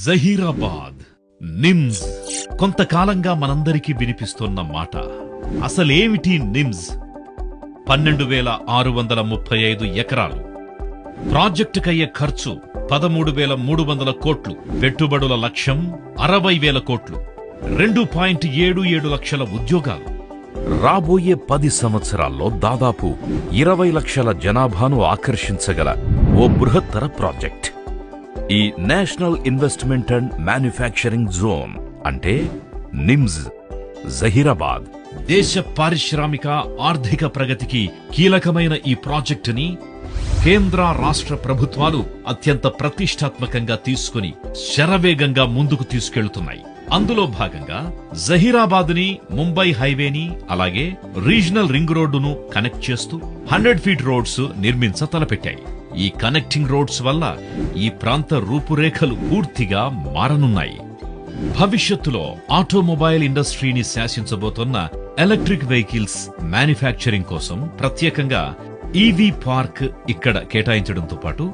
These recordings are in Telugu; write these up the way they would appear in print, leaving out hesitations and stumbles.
జహీరాబాద్, నిమ్స్ కొంతకాలంగా మనందరికీ వినిపిస్తున్న మాట. అసలేమిటి నిమ్స్? 12,635 ఎకరాలు. ప్రాజెక్టుకయ్యే ఖర్చు 13,300 కోట్లు. పెట్టుబడుల లక్ష్యం 60,000 కోట్లు. 2.77 లక్షల ఉద్యోగాలు. రాబోయే 10 సంవత్సరాల్లో దాదాపు 20 లక్షల జనాభాను ఆకర్షించగల ఓ బృహత్తర ప్రాజెక్ట్. ఈ national investment and manufacturing zone అంటే నిమ్స్, జహీరాబాద్. దేశ పారిశ్రామిక ఆర్థిక ప్రగతికి కీలకమైన ఈ ప్రాజెక్టుని కేంద్ర రాష్ట్ర ప్రభుత్వాలు అత్యంత ప్రతిష్టాత్మకంగా తీసుకుని శరవేగంగా ముందుకు తీసుకెళ్తున్నాయి. అందులో భాగంగా జహీరాబాద్ ని ముంబై హైవేని అలాగే రీజనల్ రింగ్ రోడ్డును కనెక్ట్ చేస్తూ 100 ఫీట్ రోడ్స్ నిర్మించ తలపెట్టాయి. ఈ కనెక్టింగ్ రోడ్స్ వల్ల ఈ ప్రాంత రూపురేఖలు పూర్తిగా మారనున్నాయి. భవిష్యత్తులో ఆటోమొబైల్ ఇండస్ట్రీని శాసించబోతున్న ఎలక్ట్రిక్ వెహికల్స్ మ్యానుఫ్యాక్చరింగ్ కోసం ప్రత్యేకంగా ఈవీ పార్క్ ఇక్కడ కేటాయించడంతో పాటు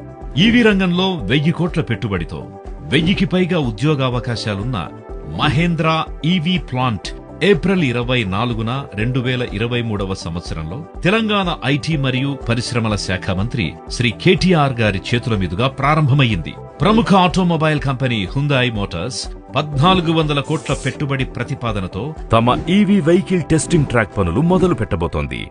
ఈవీ రంగంలో 1000 కోట్ల పెట్టుబడితో 1000కి పైగా ఉద్యోగావకాశాలున్న మహేంద్ర ఈవీ ప్లాంట్ ఏప్రిల్ 24న 2023వ సంవత్సరంలో తెలంగాణ ఐటీ మరియు పరిశ్రమల శాఖ మంత్రి శ్రీ కేటీఆర్ గారి చేతుల మీదుగా ప్రారంభమయ్యింది. ప్రముఖ ఆటోమొబైల్ కంపెనీ హ్యుందాయ్ మోటార్స్ 1400 కోట్ల పెట్టుబడి ప్రతిపాదనతో తమ ఈవీ వెహికల్ టెస్టింగ్ ట్రాక్ పనులు మొదలు పెట్టబోతోంది.